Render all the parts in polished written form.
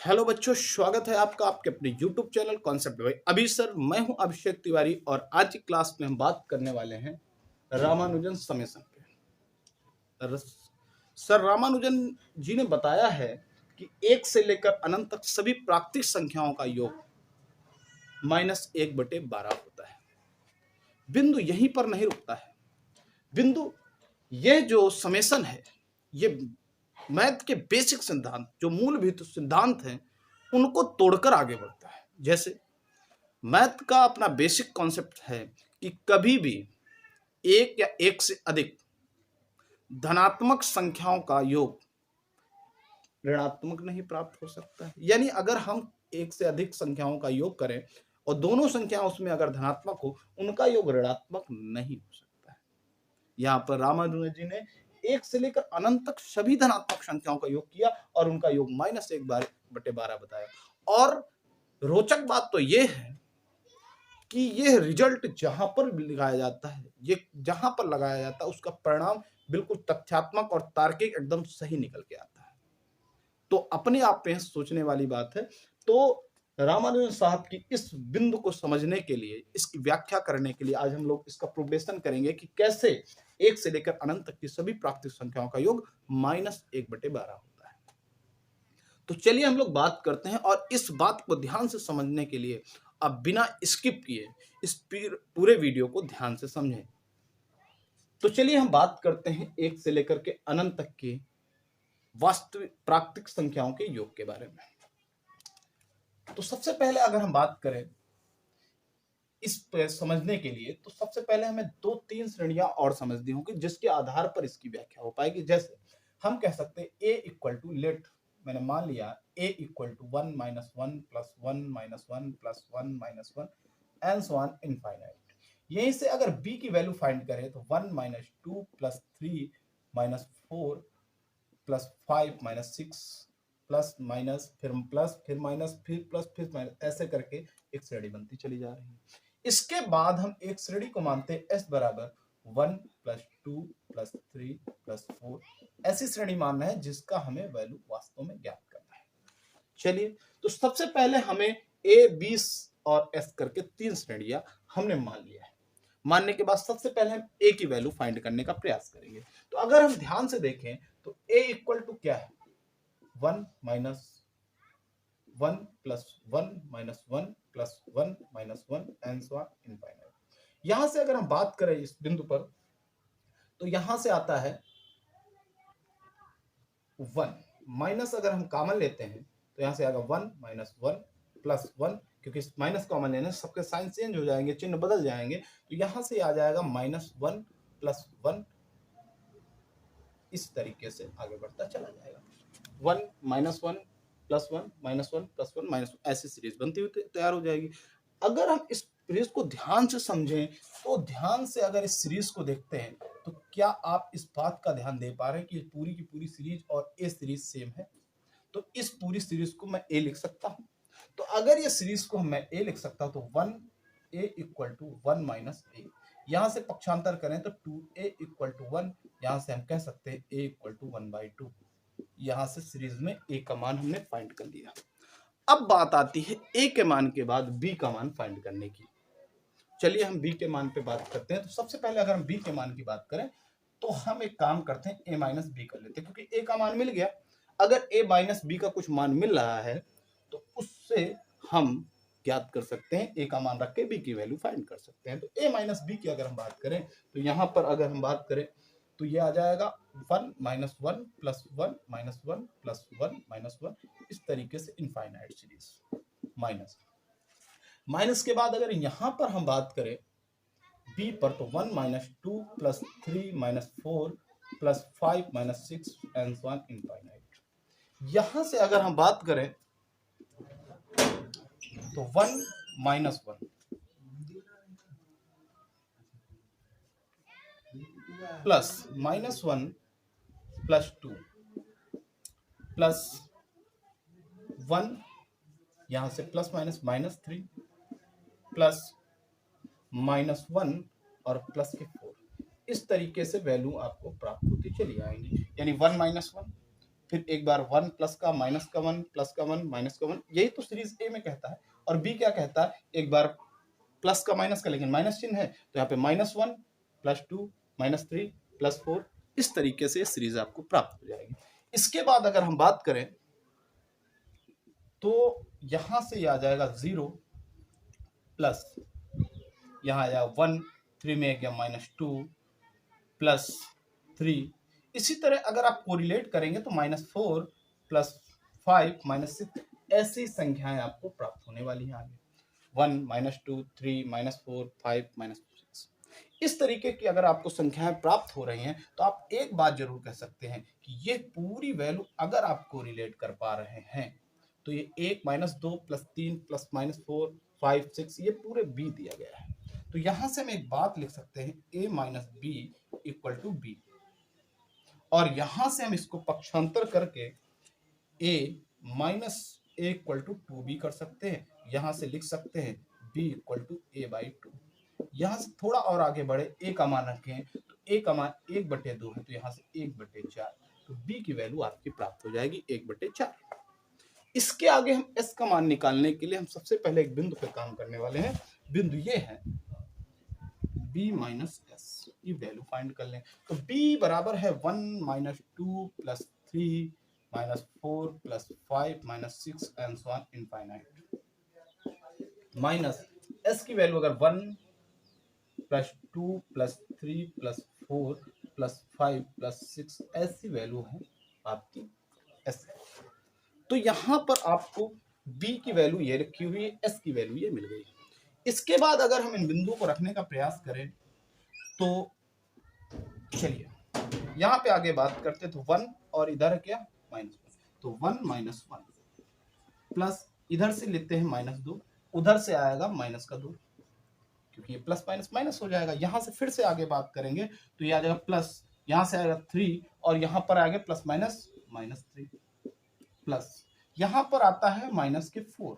Hello बच्चों, स्वागत है आपका आपके अपने YouTube चैनल कॉन्सेप्ट भाई अभी सर। मैं हूं अभिषेक तिवारी और आज की क्लास में हम बात करने वाले हैं रामानुजन समेशन पे। सर रामानुजन जी ने बताया है कि 1 से लेकर अनंत तक सभी प्राकृतिक संख्याओं का योग -1/12 होता है। बिंदु यहीं पर नहीं रुकता है। बिंदु ये जो समेशन है, ये मैथ के बेसिक सिद्धांत, जो मूलभूत सिद्धांत हैं, उनको तोड़कर आगे बढ़ता है। जैसे मैथ का अपना बेसिक कॉन्सेप्ट है कि कभी भी एक या एक से अधिक धनात्मक संख्याओं का योग ऋणात्मक नहीं प्राप्त हो सकता है। यानी अगर हम एक से अधिक संख्याओं का योग करें और दोनों संख्या उसमें अगर धनात्मक हो, उनका योग ऋणात्मक नहीं हो सकता है। यहाँ पर रामानुजन जी ने 1 से लेकर अनंत तक सभी धनात्मक संख्याओं का योग किया और उनका योग -1/12 बताया। और रोचक बात तो ये है कि ये रिजल्ट जहां पर भी लगाया जाता है, ये जहां पर लगाया जाता है, उसका परिणाम बिल्कुल तथ्यात्मक और तार्किक एकदम सही निकल के आता है। तो अपने आप में सोचने वाली बात है। तो रामानुजन साहब की इस बिंदु को समझने के लिए, इसकी व्याख्या करने के लिए आज हम लोग इसका प्रोग्रेशन करेंगे कि कैसे 1 से लेकर अनंत तक की सभी प्राकृतिक संख्याओं का योग -1/12 होता है। तो चलिए हम लोग बात करते हैं और इस बात को ध्यान से समझने के लिए अब बिना स्किप किए इस पूरे वीडियो को ध्यान से समझें। तो चलिए हम बात करते हैं 1 से लेकर के अनंत तक के वास्तविक प्राकृतिक संख्याओं के योग के बारे में। तो सबसे पहले अगर हम बात करें इस पे समझने के लिए, तो सबसे पहले हमें 2-3 श्रेणियां और समझनी होगी जिसके आधार पर इसकी व्याख्या हो पाएगी। जैसे हम कह सकते हैं a इक्वल टू, लेट मैंने मान लिया a equal to 1 - 1 + 1 - 1 + 1 - 1 and so on infinite. यहीं से अगर b की वैल्यू फाइंड करें तो 1 - 2 + 3 - 4 + 5 - 6 प्लस माइनस फिर प्लस फिर माइनस फिर प्लस फिर माइनस, ऐसे करके एक श्रेणी बनती चली जा रही है। इसके बाद हम एक श्रेणी को मानते हैं s बराबर 1 + 2 + 3 + 4, ऐसी श्रेणी मानना है जिसका हमें वैल्यू वास्तव में ज्ञात करना है। चलिए, तो सबसे पहले हमें a, b और s करके 3 श्रेणियां हमने मान लिया है। मानने के बाद सबसे पहले हम a की वैल्यू फाइंड करने का प्रयास करेंगे। तो अगर हम ध्यान से देखें तो a इक्वल टू क्या है, 1 - 1 + 1 - 1 + 1 - 1 एंड सो ऑन इनफाइनाइट। यहां से अगर हम बात करें इस बिंदु पर, तो यहां से आता है 1 माइनस, अगर हम कॉमन लेते हैं तो यहां से आएगा 1 - 1 + 1, क्योंकि माइनस कॉमन लेने से सबके साइन चेंज हो जाएंगे, चिन्ह बदल जाएंगे। तो यहां से आ जाएगा -1 + 1, इस तरीके से आगे बढ़ता चला जाएगा। 1 - 1 + 1 - 1 + 1 - 1, ऐसी सीरीज बनती हुई तैयार हो जाएगी। अगर हम इस सीरीज को ध्यान से समझें, तो ध्यान से अगर इस सीरीज को देखते हैं, तो क्या आप इस बात का ध्यान दे पा रहे हैं कि पूरी की पूरी सीरीज और ए सीरीज सेम है? तो इस पूरी सीरीज को मैं ए लिख सकता हूं। तो अगर ये सीरीज को मैं ए लिख सकता हूं तो 1a = 1 - a, यहां से पक्षांतर करें तो 2a = 1, यहां से हम कह सकते हैं a = 1/2। यहां से सीरीज में a का मान हमने फाइंड कर लिया। अब बात आती है a के मान के बाद b का मान फाइंड करने की। चलिए हम b के मान पे बात करते हैं। तो सबसे पहले अगर हम b के मान की बात करें तो हम एक काम करते हैं, a - b कर लेते हैं, क्योंकि a का मान मिल गया। अगर a - b का कुछ मान मिल रहा है तो उससे हम ज्ञात कर सकते हैं, a का मान रख के b की वैल्यू फाइंड कर सकते हैं। तो a - b की अगर हम बात करें तो यहां पर अगर हम बात करें तो ये आ जाएगा 1 - 1 + 1 - 1 + 1 - 1, इस तरीके से इनफाइनाइट सीरीज। माइनस के बाद अगर यहां पर हम बात करें b पर, तो 1 - 2 + 3 - 4 + 5 - 6 एंड सो ऑन इनफाइनाइट। यहां से अगर हम बात करें तो 1 - 1 प्लस -1 + 2 प्लस 1, यहां से प्लस माइनस -3 प्लस -1 और प्लस के 4, इस तरीके से वैल्यू आपको प्राप्त होती चली आएंगी। यानी 1 - 1 फिर एक बार 1 प्लस का माइनस का 1 प्लस का 1 माइनस का 1, यही तो सीरीज ए में कहता है। और बी क्या कहता है, एक बार प्लस का माइनस का, लेकिन माइनस चिन्ह है तो यहाँ पे -1 +2 -3 +4, इस तरीके से सीरीज आपको प्राप्त हो जाएगी। इसके बाद अगर हम बात करें तो यहां से ये आ जाएगा 0 प्लस यहाँ आ जाएगा 1, 3 में गया -2 +3। इसी तरह अगर आप कोरिलेट करेंगे तो -4 +5 -6, ऐसी संख्याएं आपको प्राप्त होने वाली हैं आगे। 1 -2 3 -4 5 -6, इस तरीके की अगर आपको संख्याएं प्राप्त हो रही हैं तो आप एक बात जरूर कह सकते हैं कि ये पूरी वैल्यू अगर आप कोरिलेट कर पा रहे हैं तो ये 1 -2 +3 +-4 5 6 ये पूरे b दिया गया है। तो यहां से हम एक बात लिख सकते हैं a - b = b, और यहां से हम इसको पक्षांतर करके a - a = 2b कर सकते हैं। यहां से लिख सकते हैं b = a/2। यहां से थोड़ा और आगे बढ़े, a का मान रखें तो a का मान 1/2 है, तो यहां से 1/4, तो b की वैल्यू आपकी प्राप्त हो जाएगी 1/4। इसके आगे हम s का मान निकालने के लिए हम सबसे पहले एक बिंदु पे काम करने वाले हैं। बिंदु ये है b - s, ये वैल्यू फाइंड कर लें। तो b बराबर है 1 - 2 +3 -4 +5 -6 and so on infinite, minus s की वैल्यू अगर 1 +2 +3 +4 +5 +6 ऐसी वैल्यू है आपकी s। तो यहां पर आपको b की वैल्यू ये रखी हुई है, s की वैल्यू ये मिल गई। इसके बाद अगर हम इन बिंदुओं को रखने का प्रयास करें तो चलिए यहां पे आगे बात करते, तो 1 और इधर क्या -1, तो 1 - 1 प्लस इधर से लेते हैं -2, उधर से आएगा -2, क्योंकि ये प्लस माइनस माइनस हो जाएगा। यहां से फिर से आगे बात करेंगे तो ये आ जाएगा प्लस, यहां से आएगा 3 और यहां पर आएगा प्लस माइनस -3, प्लस यहां पर आता है माइनस के 4,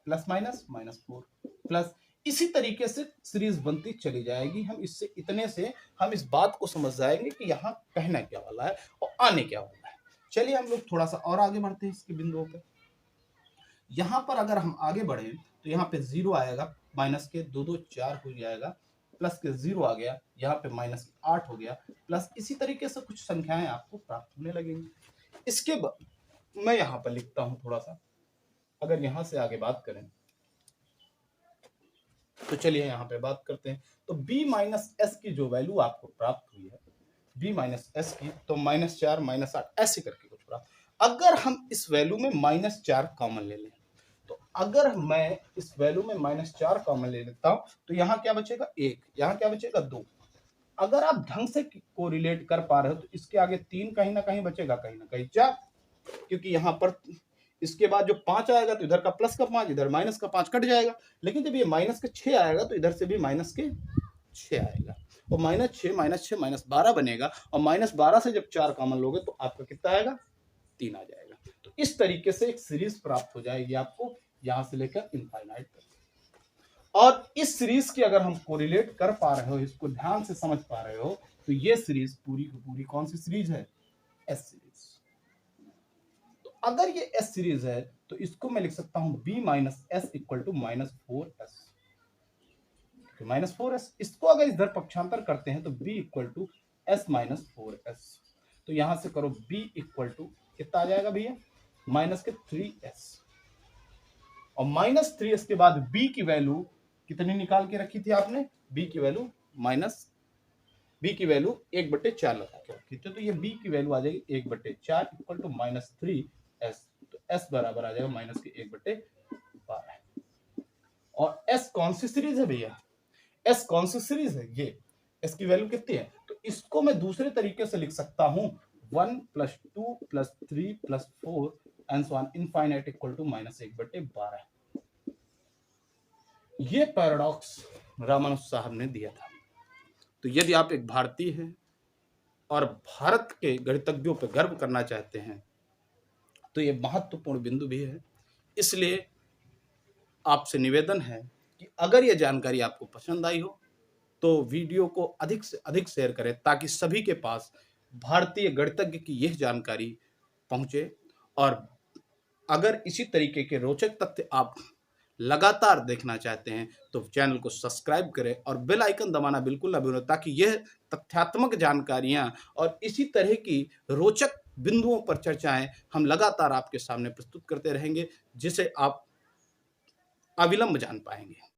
प्लस माइनस -4 प्लस, इसी तरीके से सीरीज बनती चली जाएगी। हम इससे इतने से हम इस बात को समझ जाएंगे कि यहाँ कहना क्या वाला है और आने क्या वाला है। चलिए हम लोग थोड़ा सा और आगे बढ़ते हैं इसके बिंदुओं पे। यहां पर अगर हम आगे बढ़े तो यहाँ पे 0 आएगा, माइनस के 2 2 4 हो जाएगा, प्लस के 0 आ गया, यहाँ पे -8 हो गया, प्लस इसी तरीके से कुछ संख्याएं आपको प्राप्त होने लगेंगी। इसके बाद मैं यहाँ पर लिखता हूं थोड़ा सा, अगर यहां से आगे बात करें तो चलिए यहाँ पे बात करते हैं। तो b - s की जो वैल्यू आपको प्राप्त हुई है, b - s की, तो -4 -8 ऐसे करके कुछ प्राप्त। अगर हम इस वैल्यू में -4 कॉमन ले लें, तो अगर मैं इस वैल्यू में -4 कॉमन ले लेता हूं तो यहाँ क्या बचेगा 1, यहाँ क्या बचेगा 2। अगर आप ढंग से कोरिलेट कर पा रहे हो तो इसके आगे 3 कहीं ना कहीं बचेगा, कहीं ना कहीं 4, क्योंकि यहाँ पर इसके बाद जो 5 आएगा तो इधर का प्लस का 5, इधर माइनस का 5 कट जाएगा। लेकिन जब ये माइनस के 6 आएगा तो इधर से भी माइनस के 6 आएगा, और -6 -12 बनेगा, और -12 से जब 4 कॉमन लोगे तो आपका कितना आएगा 3 आ जाएगा। तो इस तरीके से एक सीरीज प्राप्त हो जाएगी आपको यहां से लेकर इनफाइनाइट तक। और इस सीरीज की अगर हम कोरिलेट कर पा रहे हो, इसको ध्यान से समझ पा रहे हो, तो ये सीरीज पूरी की पूरी कौन सी सीरीज है, एस सीरीज। तो अगर ये एस सीरीज है तो इसको मैं लिख सकता हूं b - s = -4s, -4s। इसको अगर इधर पक्षांतर करते हैं तो b = s - 4s, तो यहां से करो b = कितना आ जाएगा भैया -3s, और -3s के बाद b की वैल्यू कितनी निकाल के रखी थी आपने, b की वैल्यू 1/4 लगा के रखी थी, तो ये b की वैल्यू आ जाएगी 1/4 = -3s, तो s बराबर आ जाएगा -1/12। और s कौन सी सीरीज है भैया, s कौन सी सीरीज है, ये s की वैल्यू कितनी है, तो इसको मैं दूसरे तरीके से लिख सकता हूं 1 + 2 + 3 + 4 एंड सो ऑन इनफाइनाइट = -1/12। ये पैराडॉक्स रामानुज साहब ने दिया था। तो यदि आप एक भारतीय हैं और भारत के गणितज्ञों पर गर्व करना चाहते हैं तो ये महत्वपूर्ण बिंदु भी है। इसलिए आपसे निवेदन है कि अगर ये जानकारी आपको पसंद आई हो तो वीडियो को अधिक से अधिक शेयर करें ताकि सभी के पास भारतीय गणितज्ञ की यह जानकारी पहुंचे। और अगर इसी तरीके के रोचक तथ्य आप लगातार देखना चाहते हैं तो चैनल को सब्सक्राइब करें और बेल आइकन दबाना बिल्कुल ना भूलें, ताकि यह तथ्यात्मक जानकारियां और इसी तरह की रोचक बिंदुओं पर चर्चाएं हम लगातार आपके सामने प्रस्तुत करते रहेंगे, जिसे आप अविलंब जान पाएंगे।